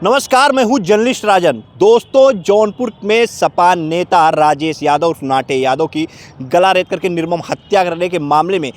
नमस्कार, मैं हूं जर्नलिस्ट राजन। दोस्तों, जौनपुर में सपा नेता राजेश यादव उर्फ नाटे यादव की गला रेत करके निर्मम हत्या करने के मामले में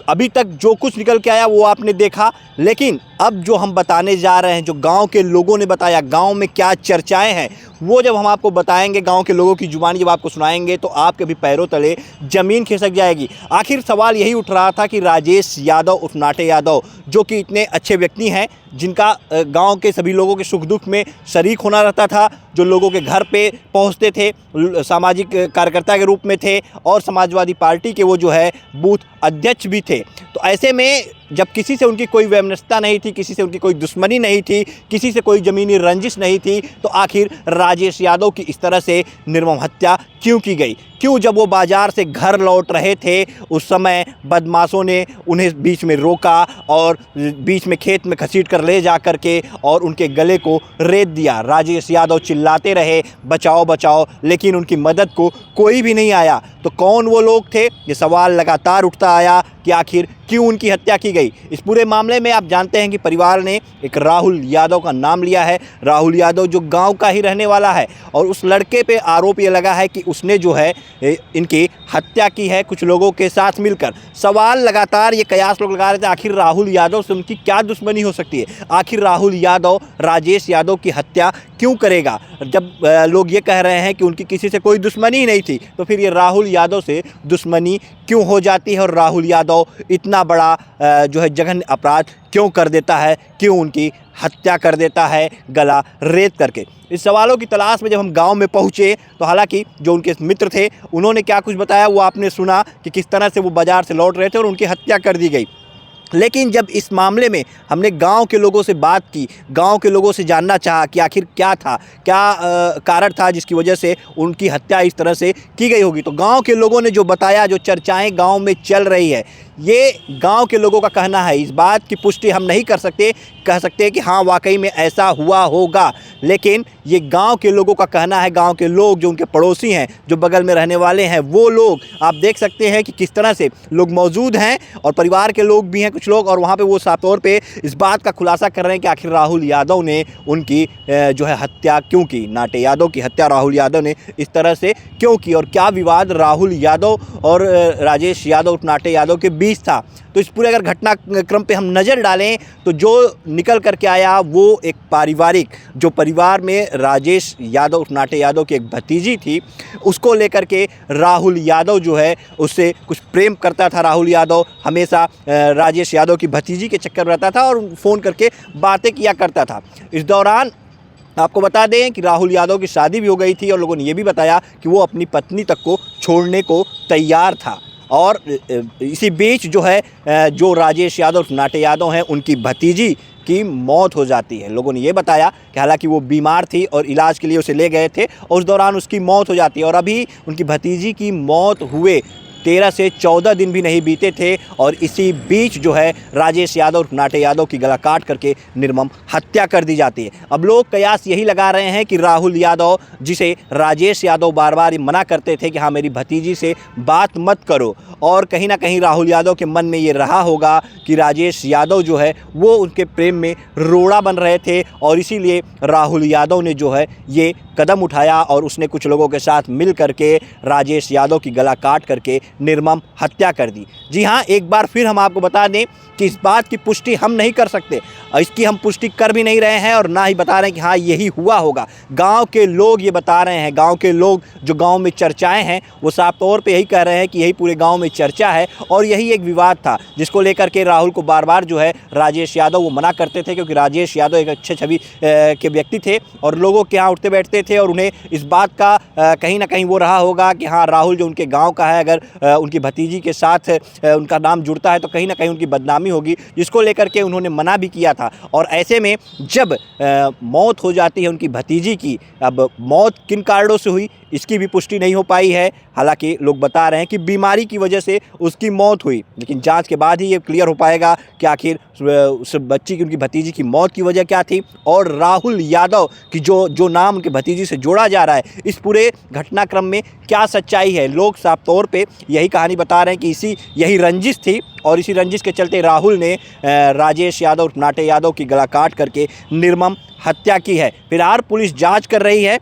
अभी तक जो कुछ निकल के आया वो आपने देखा। लेकिन अब जो हम बताने जा रहे हैं, जो गांव के लोगों ने बताया, गांव में क्या चर्चाएं हैं, वो जब हम आपको बताएंगे, गांव के लोगों की जुबानी जब आपको सुनाएंगे, तो आपके भी पैरों तले ज़मीन खिसक जाएगी। आखिर सवाल यही उठ रहा था कि राजेश यादव उर्फ नाटे यादव, जो कि इतने अच्छे व्यक्ति हैं, जिनका गांव के सभी लोगों के सुख दुख में शरीक होना रहता था, जो लोगों के घर पे पहुंचते थे, सामाजिक कार्यकर्ता के रूप में थे और समाजवादी पार्टी के वो जो है बूथ अध्यक्ष भी थे। तो ऐसे में जब किसी से उनकी कोई वैमनस्यता नहीं थी, किसी से उनकी कोई दुश्मनी नहीं थी, किसी से कोई ज़मीनी रंजिश नहीं थी, तो आखिर राजेश यादव की इस तरह से निर्मम हत्या क्यों की गई? क्यों जब वो बाज़ार से घर लौट रहे थे उस समय बदमाशों ने उन्हें बीच में रोका और बीच में खेत में घसीट कर ले जा कर के और उनके गले को रेत दिया। राजेश यादव चिल्लाते रहे, बचाओ बचाओ, लेकिन उनकी मदद को कोई भी नहीं आया। तो कौन वो लोग थे? ये सवाल लगातार उठता आया कि आखिर क्यों उनकी हत्या की गई। इस पूरे मामले में आप जानते हैं कि परिवार ने एक राहुल यादव का नाम लिया है। राहुल यादव जो गांव का ही रहने वाला है, और उस लड़के पे आरोप ये लगा है कि उसने जो है इनकी हत्या की है कुछ लोगों के साथ मिलकर। सवाल लगातार ये कयास लोग लगा रहे थे, आखिर राहुल यादव से उनकी क्या दुश्मनी हो सकती है? आखिर राहुल यादव राजेश यादव की हत्या क्यों करेगा? जब लोग ये कह रहे हैं कि उनकी किसी से कोई दुश्मनी ही नहीं थी, तो फिर ये राहुल यादव से दुश्मनी क्यों हो जाती है? और राहुल यादव इतना बड़ा जो है जघन्य अपराध क्यों कर देता है? क्यों उनकी हत्या कर देता है गला रेत करके? इस सवालों की तलाश में जब हम गांव में पहुंचे, तो हालांकि जो उनके मित्र थे उन्होंने क्या कुछ बताया वो आपने सुना कि किस तरह से वो बाज़ार से लौट रहे थे और उनकी हत्या कर दी गई। लेकिन जब इस मामले में हमने गांव के लोगों से बात की, गांव के लोगों से जानना चाहा कि आखिर क्या था, क्या कारण था जिसकी वजह से उनकी हत्या इस तरह से की गई होगी, तो गांव के लोगों ने जो बताया, जो चर्चाएं गांव में चल रही है, ये गांव के लोगों का कहना है। इस बात की पुष्टि हम नहीं कर सकते, कह सकते कि हाँ वाकई में ऐसा हुआ होगा, लेकिन ये गांव के लोगों का कहना है। गांव के लोग जो उनके पड़ोसी हैं, जो बगल में रहने वाले हैं, वो लोग आप देख सकते हैं कि किस तरह से लोग मौजूद हैं, और परिवार के लोग भी हैं कुछ लोग, और वहाँ पे वो साफ तौर पे इस बात का खुलासा कर रहे हैं कि आखिर राहुल यादव ने उनकी जो है हत्या क्यों की। नाटे यादव की हत्या राहुल यादव ने इस तरह से क्यों की, और क्या विवाद राहुल यादव और राजेश यादव नाटे यादव के बीच था। तो इस पूरे अगर घटनाक्रम पे हम नज़र डालें, तो जो निकल करके आया वो एक पारिवारिक, जो परिवार में राजेश यादव नाटे यादव की एक भतीजी थी, उसको लेकर के राहुल यादव जो है उससे कुछ प्रेम करता था। राहुल यादव हमेशा राजेश यादव की भतीजी के चक्कर में रहता था और फ़ोन करके बातें किया करता था। इस दौरान आपको बता दें कि राहुल यादव की शादी भी हो गई थी, और लोगों ने ये भी बताया कि वो अपनी पत्नी तक को छोड़ने को तैयार था। और इसी बीच जो है जो राजेश यादव नाटे यादव हैं, उनकी भतीजी की मौत हो जाती है। लोगों ने ये बताया कि हालांकि वो बीमार थी और इलाज के लिए उसे ले गए थे, और उस दौरान उसकी मौत हो जाती है। और अभी उनकी भतीजी की मौत हुए 13 से 14 दिन भी नहीं बीते थे, और इसी बीच जो है राजेश यादव नाटे यादव की गला काट करके निर्मम हत्या कर दी जाती है। अब लोग कयास यही लगा रहे हैं कि राहुल यादव, जिसे राजेश यादव बार बार मना करते थे कि हाँ मेरी भतीजी से बात मत करो, और कहीं ना कहीं राहुल यादव के मन में ये रहा होगा कि राजेश यादव जो है वो उनके प्रेम में रोड़ा बन रहे थे, और इसीलिए राहुल यादव ने जो है ये कदम उठाया, और उसने कुछ लोगों के साथ मिल करके राजेश यादव की गला काट करके निर्मम हत्या कर दी। जी हाँ, एक बार फिर हम आपको बता दें कि इस बात की पुष्टि हम नहीं कर सकते, और इसकी हम पुष्टि कर भी नहीं रहे हैं, और ना ही बता रहे हैं कि हाँ यही हुआ होगा। गांव के लोग ये बता रहे हैं, गांव के लोग जो गांव में चर्चाएं हैं, वो साफ तौर पे यही कह रहे हैं कि यही पूरे गांव में चर्चा है, और यही एक विवाद था जिसको लेकर के राहुल को बार बार जो है राजेश यादव वो मना करते थे, क्योंकि राजेश यादव एक अच्छे छवि के व्यक्ति थे, और लोगों के यहाँ उठते बैठते थे, और उन्हें इस बात का कहीं ना कहीं वो रहा होगा कि हाँ राहुल जो उनके गाँव का है, अगर उनकी भतीजी के साथ उनका नाम जुड़ता है तो कहीं ना कहीं उनकी बदनामी होगी, जिसको लेकर के उन्होंने मना भी किया था। और ऐसे में जब मौत हो जाती है उनकी भतीजी की, अब मौत किन कारणों से हुई इसकी भी पुष्टि नहीं हो पाई है। हालांकि लोग बता रहे हैं कि बीमारी की वजह से उसकी मौत हुई, लेकिन जांच के बाद ही ये क्लियर हो पाएगा कि आखिर उस बच्ची की, उनकी भतीजी की मौत की वजह क्या थी। और राहुल यादव की जो नाम उनके भतीजी से जोड़ा जा रहा है, इस पूरे घटनाक्रम में क्या सच्चाई है। लोग साफ तौर पे यही कहानी बता रहे हैं कि यही रंजिश थी और इसी रंजिश के चलते राहुल ने राजेश यादव, नाटे यादव की गला काट करके निर्मम हत्या की है। फिलहाल पुलिस जांच कर रही है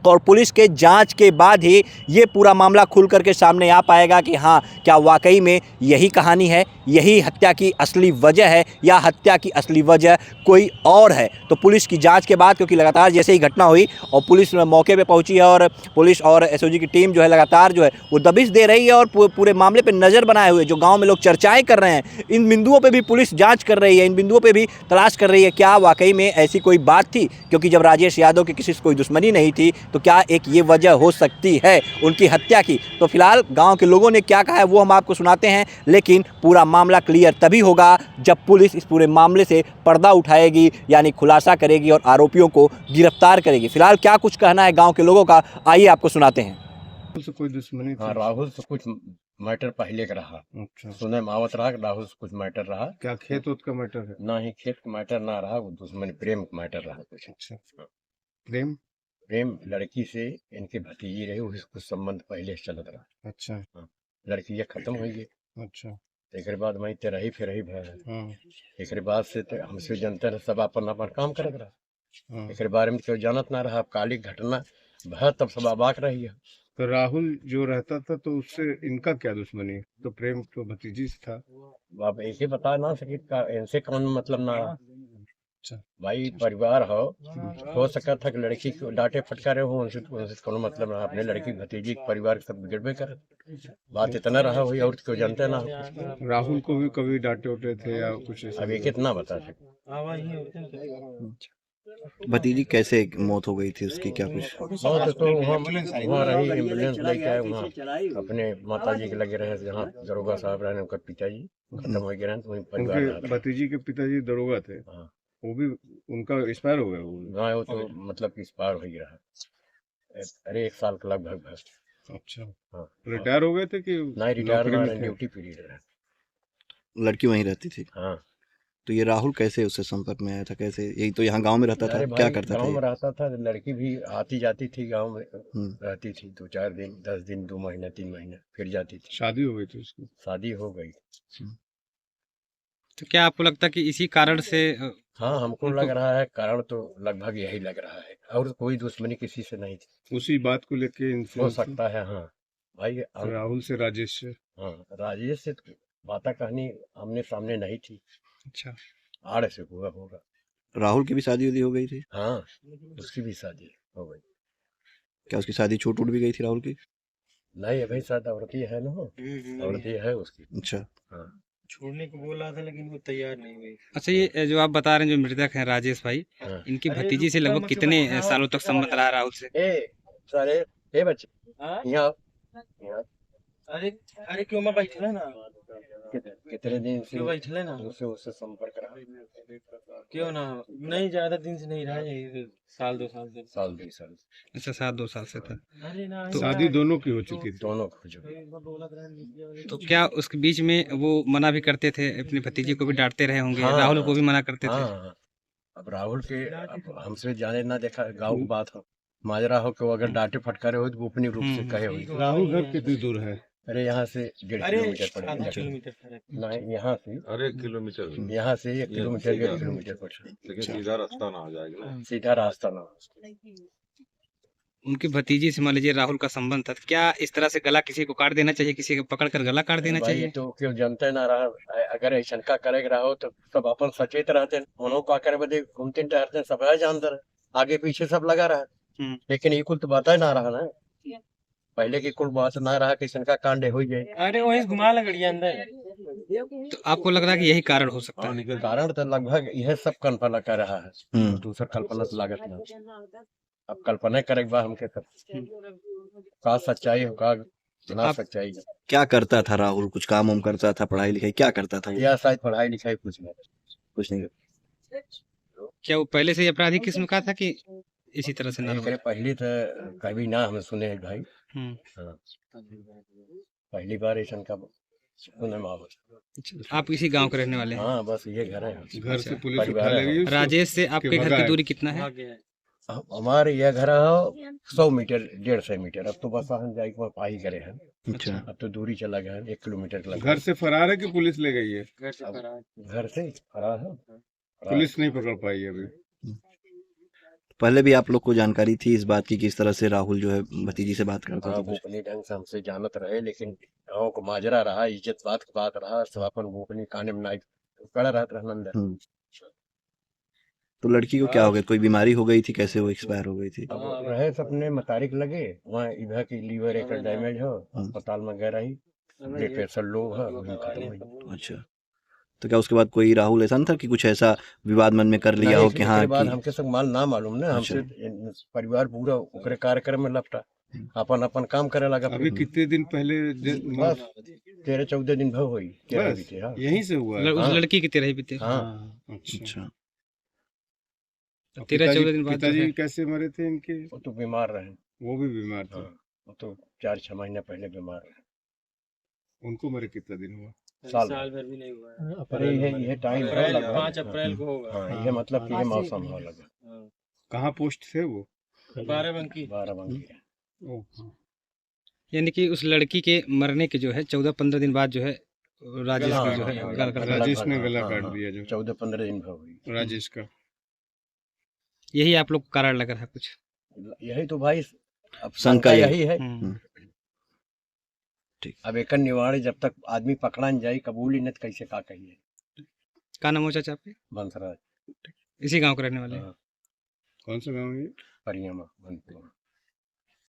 और पुलिस के जांच के बाद ही ये पूरा मामला खुल करके सामने आ पाएगा कि हाँ, क्या वाकई में यही कहानी है, यही हत्या की असली वजह है, या हत्या की असली वजह कोई और है। तो पुलिस की जांच के बाद, क्योंकि लगातार जैसे ही घटना हुई और पुलिस मौके पे पहुंची है और पुलिस और एसओजी की टीम जो है लगातार जो है वो दबिश दे रही है और पूरे मामले पर नज़र बनाए हुए, जो गाँव में लोग चर्चाएँ कर रहे हैं, इन बिंदुओं पर भी पुलिस जाँच कर रही है, इन बिंदुओं पर भी तलाश कर रही है क्या वाकई में ऐसी कोई बात थी। क्योंकि जब राजेश यादव की किसी से कोई दुश्मनी नहीं थी तो क्या एक ये वजह हो सकती है उनकी हत्या की। तो फिलहाल गांव के लोगों ने क्या कहा है वो हम आपको सुनाते हैं, लेकिन पूरा मामला क्लियर तभी होगा जब पुलिस इस पूरे मामले से पर्दा उठाएगी, यानी खुलासा करेगी और आरोपियों को गिरफ्तार करेगी। फिलहाल क्या कुछ कहना है गांव के लोगों का, आइए आपको सुनाते हैं। से कोई दुश्मनी हाँ, राहुल से कुछ मैटर पहले का रहा। अच्छा, सुने मावत रहा कि राहुल से कुछ मैटर रहा। क्या खेत उत का मैटर है? ना ही खेत का मैटर ना रहा, वो दुश्मनी प्रेम का मैटर रहा कुछ। अच्छा, प्रेम? प्रेम लड़की से इनके भतीजी रहे, उससे कुछ संबंध पहले से चलत रहा। अच्छा, लड़की ये खत्म हो गई, अच्छा, एक बाद वही तेरा ही फिर ही भय। हाँ, एक बाद से तो हमसे जनता ने सब अपन अपन काम करत रहा। हाँ। एक बारे में कोई जानत ना रहा। अब काली घटना भय तब सब अबाक रही है। तो राहुल जो रहता था तो उससे इनका क्या दुश्मनी? तो प्रेम तो भतीजी से था। अब एक ही बता ना सके इनसे कौन मतलब ना रहा। अच्छा, भाई परिवार हो सका था कि लड़की को डांटे फटकारे हो, उनसे कोनो मतलब रहा। अपने लड़की भतीजी के परिवार के सब बिगड़बे करे, बात इतना रहा हुई और क्यों जानते ना हो। राहुल को भी कभी डांटे उठे थे या कुछ ऐसा? अब ये कितना बता सके। भतीजी कैसे मौत हो गई थी उसकी, क्या कुछ? बहुत तो वहाँ रही, एम्बुलेंस लेके आए वहाँ अपने माता जी के लगे रहे, जहाँ दरोगा साहब रहे उनका पिताजी खत्म हो गए रहे, तो वहीं परिवार उनके रहा। भतीजी के पिताजी दरोगा थे, हाँ, वो भी उनका एक्सपायर हो गया वो? ना वो तो मतलब कि इस पार हो ही रहा। अरे 1 साल का लगभग। अच्छा, हाँ, रिटायर हो गए थे कि ना रिटायर नौकरी ना में थे? ड्यूटी पीरियड रहे। लड़की वहीं रहती थी? हाँ, तो ये राहुल कैसे उससे संपर्क में आया था, कैसे? यही तो यहाँ गांव में रहता था, अरे क्या भाई करता था गांव में ये? रहता था, लड़की भी आती जाती थी गांव में, हम्म, रहती थी 2-4 दिन, 10 दिन, 2 महीने, 3 महीने, फिर जाती थी। शादी हो गई थी उसकी? शादी हो गई। तो क्या आपको लगता है कि इसी कारण से हाँ, हमको लग रहा है कारण तो लगभग यही लग रहा है, और कोई दुश्मनी किसी से नहीं थी। उसी बात को लेके इनसे हो सकता है, हाँ भाई। राहुल से, राजेश से? हाँ, राजेश से तो बातें कहनी आमने सामने नहीं थी, अच्छा, आड़ से हुआ होगा। राहुल की भी शादी उदी हो गई थी? हाँ, उसकी भी शादी हो गई। क्या उसकी शादी छूट उट भी गई थी राहुल की? नहीं, अभी शायद औरती है ना, औरती है उसकी। अच्छा, हाँ, छोड़ने को बोला था लेकिन वो तैयार नहीं हुई। अच्छा, ये जो आप बता रहे हैं जो मृतक हैं राजेश भाई, हाँ। इनकी भतीजी से लगभग कितने सालों तक संबंध रहा राहुल से? सारे बच्चे हाँ? यहाँ अरे अरे क्यों मैं बैठले ना, कितने दिन से क्यों बैठले ना, उससे संपर्क रहा? क्यों ना, नहीं ज्यादा दिन से नहीं रहा, यही साल 2 साल से। साल 2 साल। अच्छा, 7-2 साल से था। अरे ना तो शादी दोनों की हो चुकी थी? दोनों को जो तो क्या उसके बीच में वो मना भी करते थे, अपनी भतीजी को भी डांटते रहे होंगे, हाँ, राहुल को भी मना करते थे? हाँ। अब राहुल के अब हमसे जाने ना देखा गांव की बात हो, माजरा हो कि वो अगर डांटे फटकारे हो तो वो अपनी रूप से कहे हुई। राहुल घर कितनी दूर है? अरे यहाँ से 1.5 अरे किलोमीटर आधा पड़ेगा। किलोमीटर फर्क। नहीं, यहाँ से अरे 1 किलोमीटर, यहाँ से 1 किलोमीटर 1.5 किलोमीटर पड़ेगा। लेकिन सीधा रास्ता ना हो जाएगा ना। सीधा रास्ता ना हो। उनकी भतीजी से मान लीजिए राहुल का संबंध था, तो क्या इस तरह से गला किसी को काट देना चाहिए, किसी को पकड़ कर गला काट देना भाई चाहिए? तो क्यों जनते ना रहा। अगर ऐसा का करे रहो तो सब अपन सचेत रहते हैं, उन्हों का करे बदे घूमते टहरते सब है जानते रहे, आगे पीछे सब लगा रहा। लेकिन ये कुल तो बात है ना रहा ना, पहले की कुल बात ना रहा कि का कांडे हो जाए। अरे वही घुमा लगड़िया अंदर। तो आपको लग रहा है कि यही कारण हो सकता है? कारण तो लगभग यह सब कल्पना कर रहा है, दूसरा कल्पना तो लागत ना। अब कल्पना करे के बाद हमके का सच्चाई हो का ना सच्चाई। क्या करता था राहुल? कुछ काम वाम करता था, पढ़ाई लिखाई क्या करता था? या शायद पढ़ाई लिखाई कुछ नहीं। कुछ नहीं। क्या वो पहले से ही अपराधी किस्म का था कि इसी तरह से नाम एकरे पहले तो कभी ना हम सुने हैं भाई। हम्म। हाँ। पहली बार ऐसा का सुने में आवत। अच्छा, आप इसी गांव के रहने वाले हैं? हाँ बस ये घर है। घर से पुलिस परिवार उठा है। ले गई उसको? राजेश से आपके घर की भगाए? दूरी कितना है? हमारे यह घर है 100 मीटर 150 मीटर। अब तो बस हम जाए पाई करे हैं। अच्छा। अब तो दूरी चला गया है 1 किलोमीटर के लगभग। घर से फरार है कि पुलिस ले गई है? घर से फरार है। पुलिस नहीं पकड़ पाई अभी। पहले भी आप लोग को जानकारी थी इस बात की किस तरह से राहुल जो है भतीजी से बात करता हाँ था? वो अपने ढंग से हमसे जानत रहे, लेकिन गाँव को माजरा रहा, इज्जत बात की बात रहा, सब अपन वो अपनी काने में नाई कड़ा रहत रहन अंदर। हम्म। तो लड़की को क्या हो गया, कोई बीमारी हो गई थी, कैसे वो एक्सपायर हो गई थी? अब रहे सपने मतारिक लगे वहाँ, इधर की लीवर एक डैमेज हो, अस्पताल में गए रही, ब्लड प्रेशर लो है, वही खत्म हुई। अच्छा, तो क्या उसके बाद कोई राहुल ऐसा नहीं था कि कुछ ऐसा विवाद मन में कर लिया हो कि हाँ इसके बाद कि हमके सब माल ना मालूम ना, हमसे परिवार पूरा ओकरे कार्यक्रम में लपटा, अपन अपन काम करे लगा। अभी कितने दिन पहले बस 13-14 दिन भव हुई क्या बस बीते। हाँ यहीं से हुआ है? उस लड़की की तरह ही बीते? हाँ। अच्छा। अच्छा। 13-14 दिन बाद जो पिताजी है- कैसे मरे थे इनके? वो तो बीमार रहे। वो भी बीमार थे? हाँ वो तो 4-6 महीने पहले बीमार रहे। उनको मरे कितना दिन हुआ? साल भर भी नहीं हुआ है। अरे ये टाइम अप्रैल, लगभग 5 अप्रैल को होगा। हाँ ये मतलब कि ये मौसम हो लगा। कहाँ पोस्ट थे वो? 12 बाराबंकी। ओह, हाँ। यानी कि उस लड़की के मरने के जो है 14-15 दिन बाद जो है राजेश हाँ, की जो है हाँ, गला काट दिया। राजेश ने हाँ, गला हाँ, काट हाँ, दिया जो 14-15 दिन भव हुई। राजेश का। यही आप लोग को कारण लग रहा है कुछ? यही तो भाई अब शंका शंका यही। यही है। हम्म। ठीक। अब एक निवारण जब तक आदमी पकड़ा न जाए, कबूल ही न तो कैसे का कहिए। का नाम हो चाचा आपके? बंसराज। इसी गांव के रहने वाले हैं? हाँ, कौन सा गाँव है ये? परियामा बनपुर।